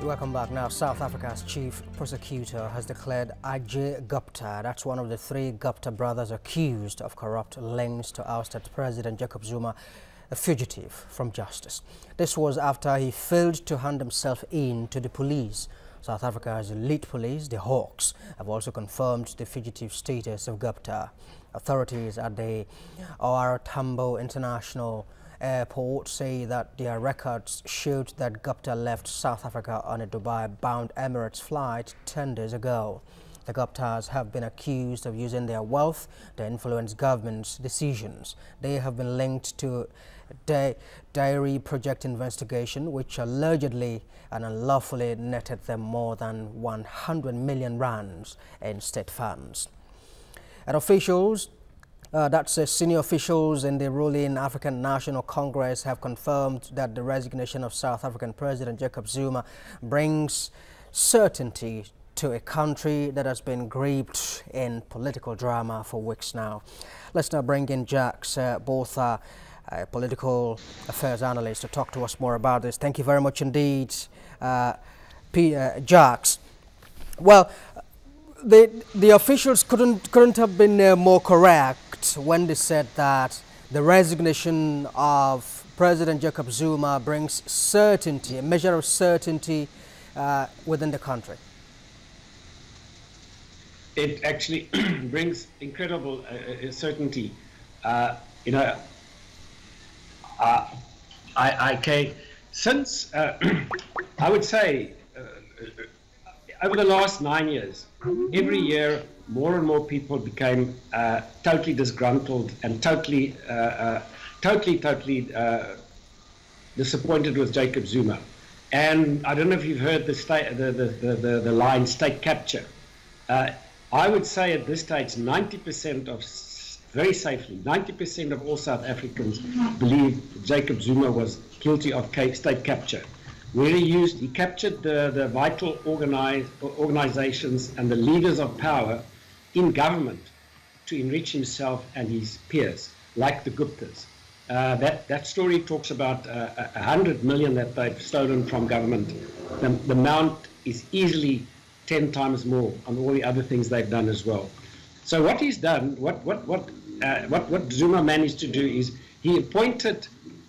Welcome back. Now, South Africa's chief prosecutor has declared Jaques Botha, that's one of the three Botha brothers accused of corrupt links to ousted President Jacob Zuma, a fugitive from justice. This was after he failed to hand himself in to the police. South Africa's elite police, the Hawks, have also confirmed the fugitive status of Botha. Authorities at the OR Tambo International Airport say that their records showed that Botha left South Africa on a Dubai-bound Emirates flight 10 days ago. The Bothas have been accused of using their wealth to influence government's decisions. They have been linked to the Dairy Project investigation, which allegedly and unlawfully netted them more than 100 million rands in state funds. And officials, senior officials in the ruling African National Congress have confirmed that the resignation of South African President Jacob Zuma brings certainty to a country that has been gripped in political drama for weeks now. Let's now bring in Jaques Botha, a political affairs analyst, to talk to us more about this. Thank you very much indeed, Jaques. Well, the officials couldn't have been more correct when they said that the resignation of President Jacob Zuma brings certainty, a measure of certainty within the country. It actually brings incredible certainty. Since I would say over the last 9 years, every year more and more people became totally disgruntled and totally disappointed with Jacob Zuma. And I don't know if you've heard the line "state capture." I would say at this stage, 90% of, very safely, 90% of all South Africans believe Jacob Zuma was guilty of state capture, where he captured the vital organizations and the leaders of power in government to enrich himself and his peers, like the Guptas. That story talks about 100 million that they've stolen from government. The amount is easily 10 times more on all the other things they've done as well. So what he's done, what Zuma managed to do is he appointed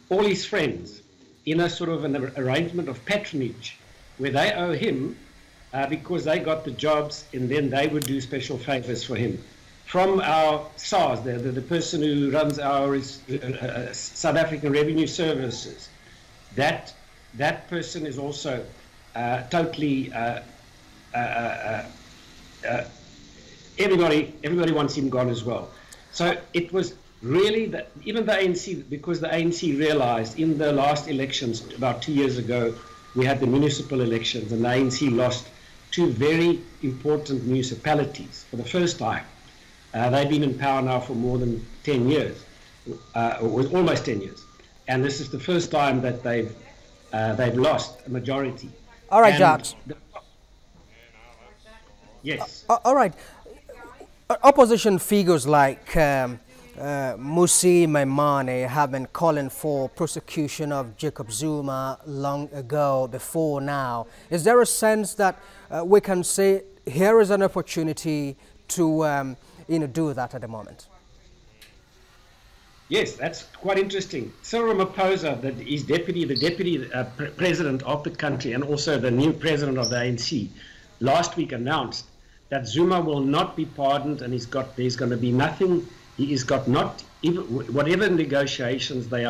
all his friends in a sort of an arrangement of patronage, where they owe him because they got the jobs, and then they would do special favors for him. From our SARS, the person who runs our South African Revenue Services, that person is also totally. Everybody wants him gone as well. So it was really that even the ANC, because the ANC realized in the last elections about 2 years ago, we had the municipal elections, and the ANC lost two very important municipalities for the first time. They've been in power now for more than 10 years, or almost 10 years, and this is the first time that they've lost a majority. All right, Jaques. Yes. All right. Opposition figures like Musi Maimane have been calling for prosecution of Jacob Zuma long ago, before now. Is there a sense that we can say here is an opportunity to do that at the moment? Yes, that's quite interesting. Cyril Ramaphosa, the deputy president of the country, and also the new president of the ANC, last week announced that Zuma will not be pardoned, and there's going to be nothing. He has got not even whatever negotiations they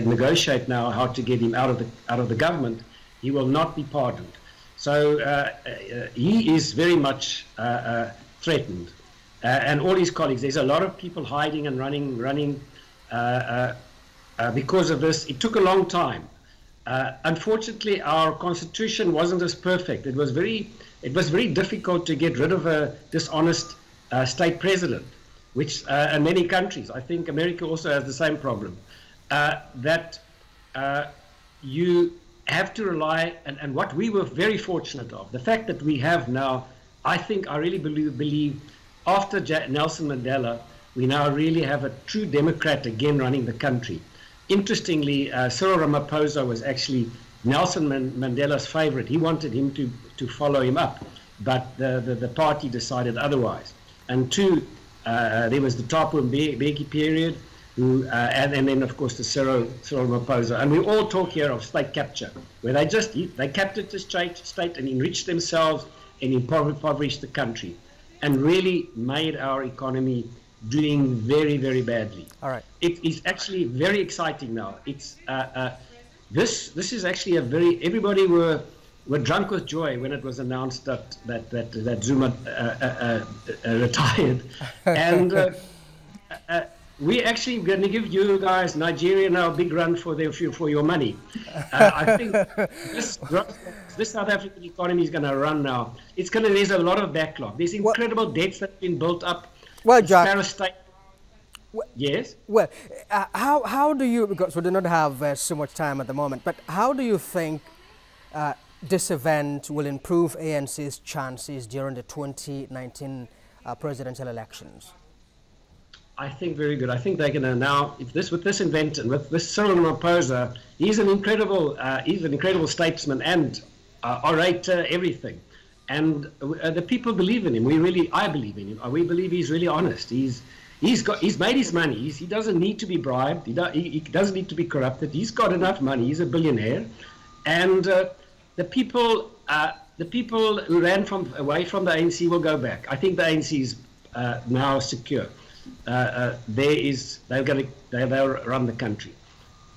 negotiate now, how to get him out of the government. He will not be pardoned. So he is very much threatened, and all his colleagues. There's a lot of people hiding and running because of this. It took a long time. Unfortunately, our constitution wasn't as perfect. It was very difficult to get rid of a dishonest state president, which in many countries, I think America also has the same problem, that you have to rely, and what we were very fortunate of, the fact that we have now, I really believe after Nelson Mandela, we now really have a true Democrat again running the country. Interestingly, Cyril Ramaphosa was actually Nelson Mandela's favorite. He wanted him to follow him up, but the party decided otherwise. And two, there was the Thabo Mbeki period, and then of course the Cyril Ramaphosa. And we all talk here of state capture, where they captured the state and enriched themselves and impoverished the country, and really made our economy doing very, very badly. All right. It is actually very exciting now. It's this is actually everybody were drunk with joy when it was announced that Zuma retired, and we're actually going to give you guys Nigeria now a big run for your money. I think this South African economy is going to run now. There's a lot of backlog. There's incredible debts that have been built up. Well, Jaques, yes. Well, how do you, because we do not have so much time at the moment, but how do you think this event will improve ANC's chances during the 2019 presidential elections? I think very good. I think they're going to now, with this event and with this Cyril Ramaphosa, he's an incredible statesman and orator, everything. And the people believe in him. I believe in him. We believe he's really honest. He's made his money. He doesn't need to be bribed. He doesn't need to be corrupted. He's got enough money. He's a billionaire. And the people who ran away from the ANC will go back. I think the ANC is now secure. They'll run the country,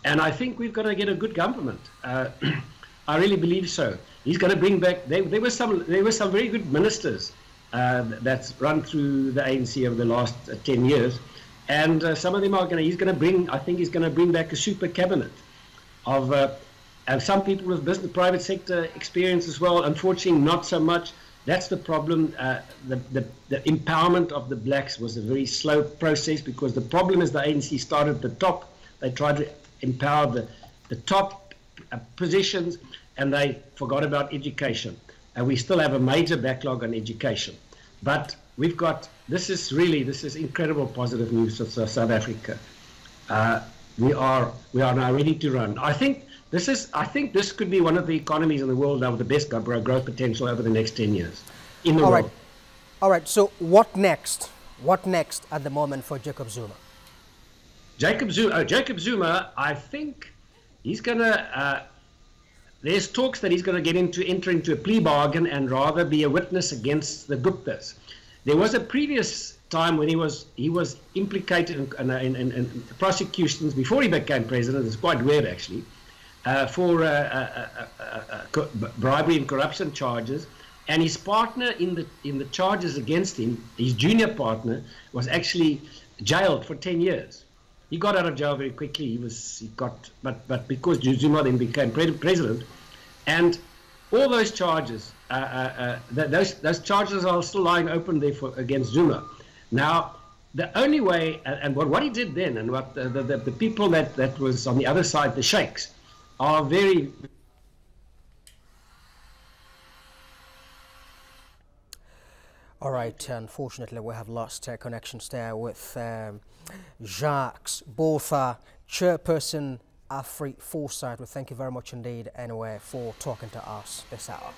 and I think we've got to get a good government. I really believe so. He's going to bring back. There were some very good ministers that's run through the ANC over the last 10 years, and some of them are going to. I think he's going to bring back a super cabinet of and some people with private sector experience as well. Unfortunately, not so much. That's the problem. The empowerment of the blacks was a very slow process, because the problem is the ANC started at the top. They tried to empower the top positions, and they forgot about education. And we still have a major backlog on education. But this is incredible positive news for South Africa. We are now ready to run. I think this could be one of the economies in the world now with the best growth potential over the next 10 years in the world. All right. So what next? What next at the moment for Jacob Zuma? Jacob Zuma, I think he's going to. There's talks that he's going to enter into a plea bargain and rather be a witness against the Guptas. There was a previous time when he was implicated in prosecutions before he became president. It's quite weird actually. For bribery and corruption charges, and his partner in the charges against him, his junior partner, was actually jailed for 10 years. He got out of jail very quickly. But because Zuma then became president, and all those charges, those charges are still lying open there against Zuma. Now, the only way, and what he did then, and what the people that was on the other side, the sheikhs, are very. All right, unfortunately we have lost connections there with Jaques Botha, Chairperson Afri Foresight. We thank you very much indeed anyway for talking to us this hour.